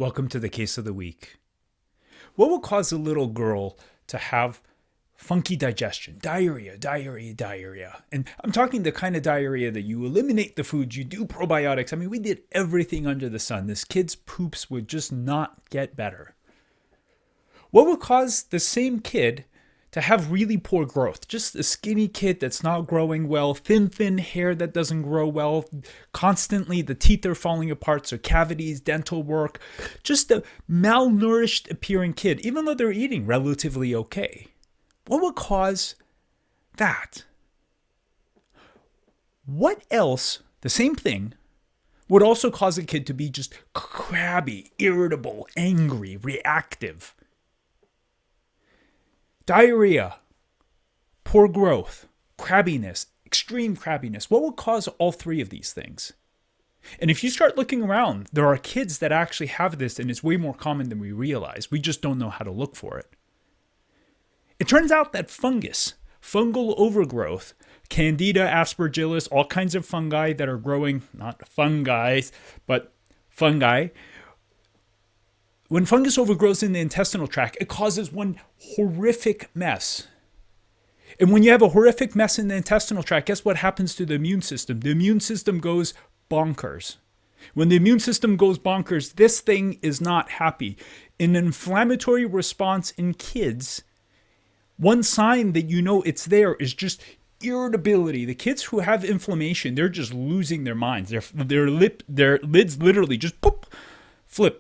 Welcome to the case of the week. What will cause a little girl to have funky digestion? Diarrhea, diarrhea, diarrhea. And I'm talking the kind of diarrhea that you eliminate the foods, you do probiotics. I mean, we did everything under the sun. This kid's poops would just not get better. What will cause the same kid to have really poor growth? Just a skinny kid that's not growing well, thin hair that doesn't grow well, constantly the teeth are falling apart, so cavities, dental work, just a malnourished appearing kid, even though they're eating relatively okay. What would cause that? What else, the same thing, would also cause a kid to be just crabby, irritable, angry, reactive? Diarrhea, poor growth, crabbiness, extreme crabbiness. What will cause all three of these things? And if you start looking around, there are kids that actually have this, and it's way more common than we realize. We just don't know how to look for it. It turns out that fungus, fungal overgrowth, Candida, Aspergillus, all kinds of fungi that are growing, not fungi, but fungi. When fungus overgrows in the intestinal tract, it causes one horrific mess. And when you have a horrific mess in the intestinal tract, guess what happens to the immune system? The immune system goes bonkers. When the immune system goes bonkers, this thing is not happy. An inflammatory response in kids, one sign that you know it's there is just irritability. The kids who have inflammation, they're just losing their minds. Their lids literally just poof, flip.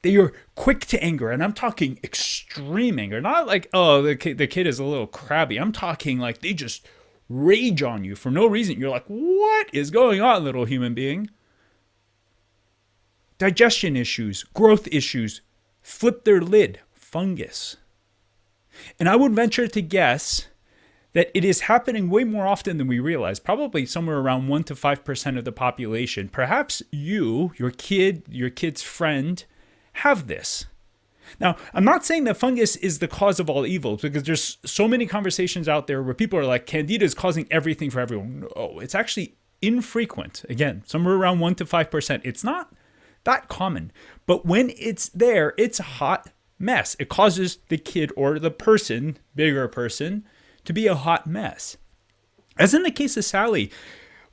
They are quick to anger, and I'm talking extreme anger. Not like, oh, the kid is a little crabby. I'm talking like they just rage on you for no reason. You're like, what is going on, little human being? Digestion issues, growth issues, flip their lid, fungus. And I would venture to guess that it is happening way more often than we realize, probably somewhere around 1 to 5% of the population. Perhaps you, your kid, your kid's friend, have this. Now, I'm not saying that fungus is the cause of all evils, because there's so many conversations out there where people are like, Candida is causing everything for everyone. No, it's actually infrequent. Again, somewhere around 1 to 5%. It's not that common. But when it's there, it's a hot mess. It causes the kid or the person, bigger person, to be a hot mess. As in the case of Sally,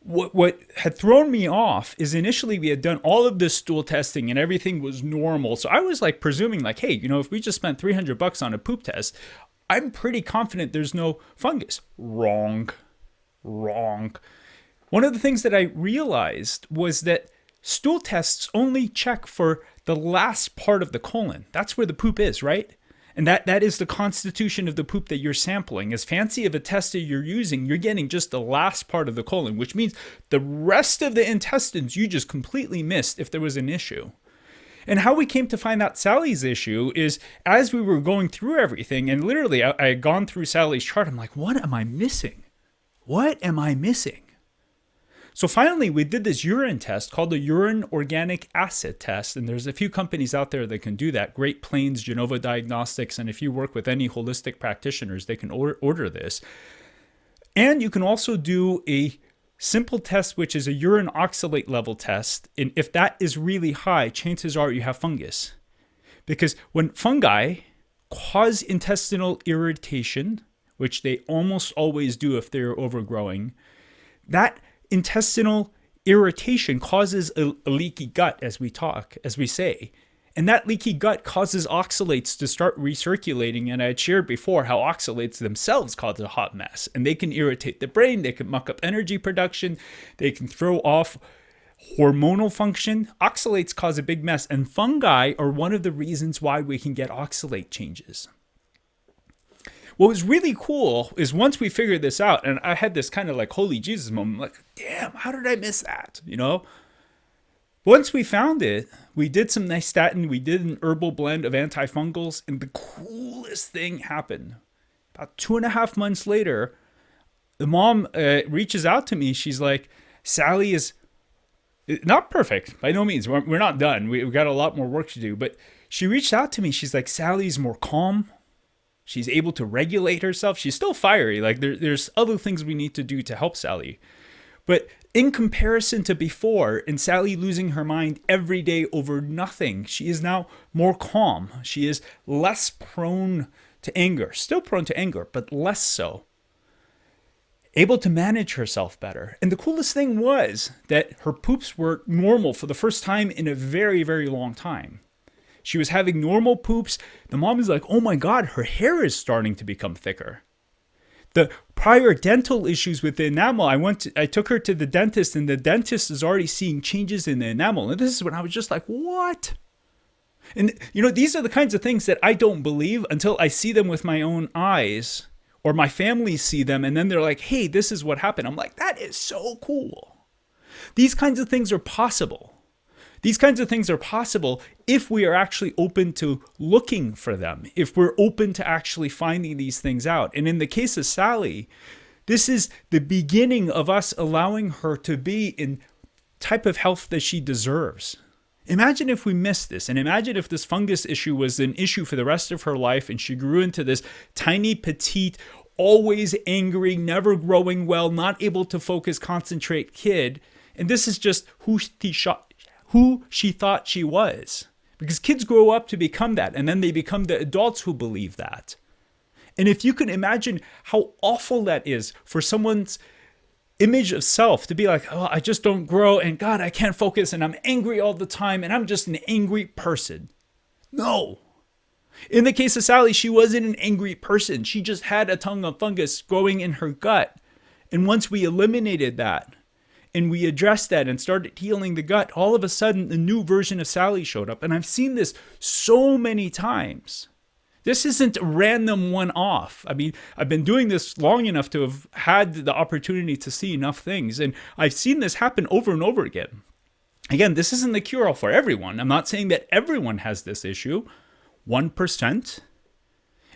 what had thrown me off is initially we had done all of this stool testing and everything was normal. So I was like presuming like, hey, if we just spent $300 on a poop test, I'm pretty confident there's no fungus. Wrong. One of the things that I realized was that stool tests only check for the last part of the colon. That's where the poop is, right? And that is the constitution of the poop that you're sampling. As fancy of a test that you're using, you're getting just the last part of the colon, which means the rest of the intestines you just completely missed if there was an issue. And how we came to find out Sally's issue is as we were going through everything, and literally I had gone through Sally's chart, I'm like, what am I missing? What am I missing? So finally, we did this urine test called the urine organic acid test. And there's a few companies out there that can do that. Great Plains, Genova Diagnostics. And if you work with any holistic practitioners, they can order this. And you can also do a simple test, which is a urine oxalate level test. And if that is really high, chances are you have fungus. Because when fungi cause intestinal irritation, which they almost always do if they're overgrowing, that intestinal irritation causes a leaky gut, as we say. And that leaky gut causes oxalates to start recirculating. And I had shared before how oxalates themselves cause a hot mess. And they can irritate the brain, they can muck up energy production, they can throw off hormonal function. Oxalates cause a big mess. And fungi are one of the reasons why we can get oxalate changes. What was really cool is once we figured this out, and I had this kind of like holy Jesus moment, like, damn, how did I miss that? Once we found it, we did some nystatin, we did an herbal blend of antifungals, and the coolest thing happened. About 2.5 months later, the mom reaches out to me. She's like, Sally is not perfect, by no means. We're not done. We've got a lot more work to do. But she reached out to me. She's like, Sally's more calm. She's able to regulate herself. She's still fiery. Like there's other things we need to do to help Sally. But in comparison to before, and Sally losing her mind every day over nothing, she is now more calm. She is less prone to anger, still prone to anger, but less so. Able to manage herself better. And the coolest thing was that her poops were normal for the first time in a very, very long time. She was having normal poops. The mom is like, oh my God, her hair is starting to become thicker. The prior dental issues with the enamel, I took her to the dentist, and the dentist is already seeing changes in the enamel. And this is when I was just like, what? And these are the kinds of things that I don't believe until I see them with my own eyes, or my family see them, and then they're like, hey, this is what happened. I'm like, that is so cool. These kinds of things are possible. These kinds of things are possible if we are actually open to looking for them, if we're open to actually finding these things out. And in the case of Sally, this is the beginning of us allowing her to be in type of health that she deserves. Imagine if we missed this, and imagine if this fungus issue was an issue for the rest of her life, and she grew into this tiny, petite, always angry, never growing well, not able to focus, concentrate kid. And this is just who she thought she was. Because kids grow up to become that, and then they become the adults who believe that. And if you can imagine how awful that is for someone's image of self to be like, oh, I just don't grow, and God, I can't focus, and I'm angry all the time, and I'm just an angry person. No. In the case of Sally, she wasn't an angry person. She just had a tongue of fungus growing in her gut. And once we eliminated that, and we addressed that and started healing the gut, all of a sudden a new version of Sally showed up. And I've seen this so many times. This isn't a random one-off. I mean, I've been doing this long enough to have had the opportunity to see enough things. And I've seen this happen over and over again. Again, this isn't the cure-all for everyone. I'm not saying that everyone has this issue. 1%.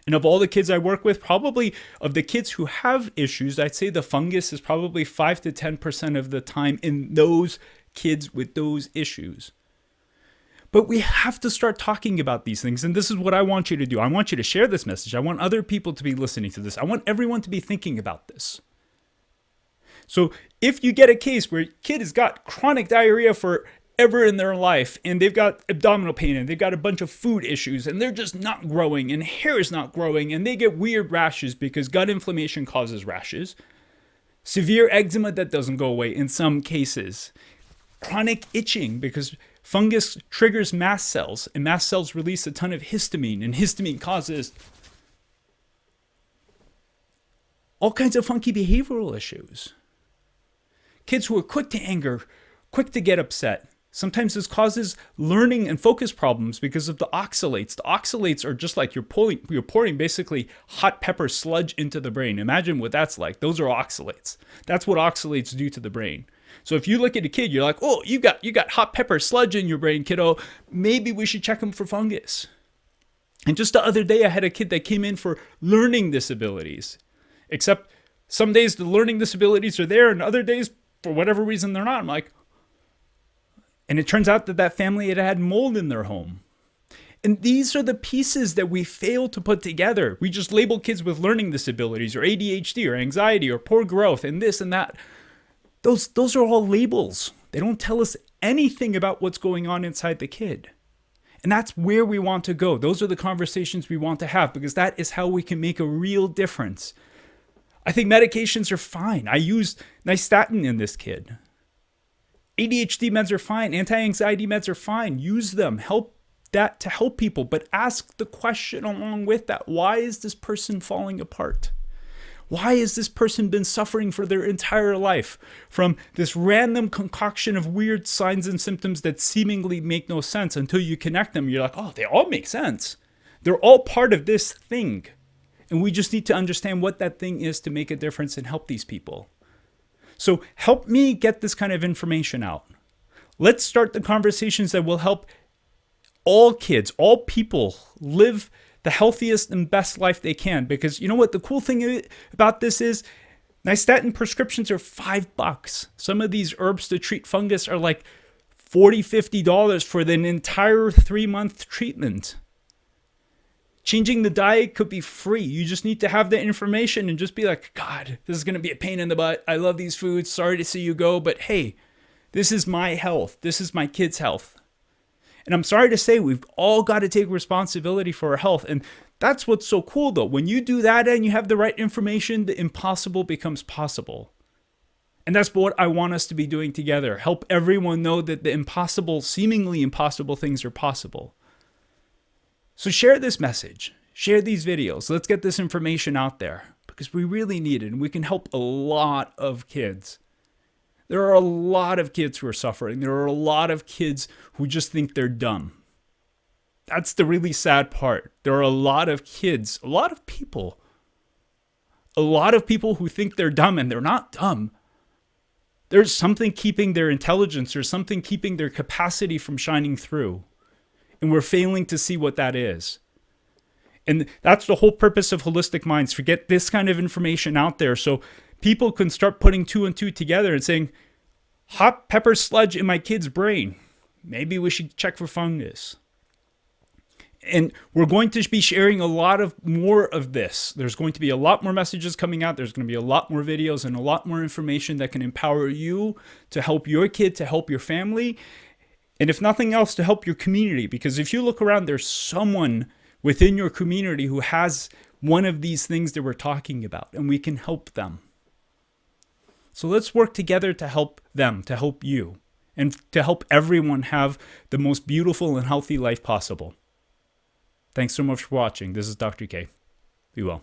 And of all the kids I work with, probably of the kids who have issues, I'd say the fungus is probably 5 to 10% of the time in those kids with those issues. But we have to start talking about these things. And this is what I want you to do. I want you to share this message. I want other people to be listening to this. I want everyone to be thinking about this. So if you get a case where a kid has got chronic diarrhea forever in their life, and they've got abdominal pain, and they've got a bunch of food issues, and they're just not growing, and hair is not growing, and they get weird rashes because gut inflammation causes rashes, severe eczema that doesn't go away in some cases, chronic itching because fungus triggers mast cells, and mast cells release a ton of histamine, and histamine causes all kinds of funky behavioral issues. Kids who are quick to anger, quick to get upset. Sometimes this causes learning and focus problems because of the oxalates. The oxalates are just like you're pouring basically hot pepper sludge into the brain. Imagine what that's like. Those are oxalates. That's what oxalates do to the brain. So if you look at a kid, you're like, oh, you got hot pepper sludge in your brain, kiddo. Maybe we should check him for fungus. And just the other day, I had a kid that came in for learning disabilities. Except some days the learning disabilities are there, and other days, for whatever reason, they're not. I'm like, and it turns out that family had mold in their home. And these are the pieces that we fail to put together. We just label kids with learning disabilities or ADHD or anxiety or poor growth and this and that. Those are all labels. They don't tell us anything about what's going on inside the kid. And that's where we want to go. Those are the conversations we want to have, because that is how we can make a real difference. I think medications are fine. I used nystatin in this kid. ADHD meds are fine. Anti-anxiety meds are fine. Use them. Help that to help people. But ask the question along with that. Why is this person falling apart? Why has this person been suffering for their entire life from this random concoction of weird signs and symptoms that seemingly make no sense until you connect them? You're like, oh, they all make sense. They're all part of this thing. And we just need to understand what that thing is to make a difference and help these people. So help me get this kind of information out. Let's start the conversations that will help all kids, all people live the healthiest and best life they can. Because you know what the cool thing about this is? Nystatin prescriptions are $5. Some of these herbs to treat fungus are like $40, $50 for an entire 3-month treatment. Changing the diet could be free. You just need to have the information and just be like, God, this is going to be a pain in the butt. I love these foods. Sorry to see you go. But hey, this is my health. This is my kids' health. And I'm sorry to say, we've all got to take responsibility for our health. And that's what's so cool, though. When you do that and you have the right information, the impossible becomes possible. And that's what I want us to be doing together. Help everyone know that the impossible, seemingly impossible things are possible. So share this message. Share these videos. Let's get this information out there because we really need it and we can help a lot of kids. There are a lot of kids who are suffering. There are a lot of kids who just think they're dumb. That's the really sad part. There are a lot of kids, a lot of people who think they're dumb and they're not dumb. There's something keeping their intelligence or something keeping their capacity from shining through. And we're failing to see what that is. And that's the whole purpose of Holistic Minds, to get this kind of information out there so people can start putting two and two together and saying, hot pepper sludge in my kid's brain. Maybe we should check for fungus. And we're going to be sharing a lot of more of this. There's going to be a lot more messages coming out. There's going to be a lot more videos and a lot more information that can empower you to help your kid, to help your family, and if nothing else, to help your community. Because if you look around, there's someone within your community who has one of these things that we're talking about, and we can help them. So let's work together to help them, to help you, and to help everyone have the most beautiful and healthy life possible. Thanks so much for watching. This is Dr. K. Be well.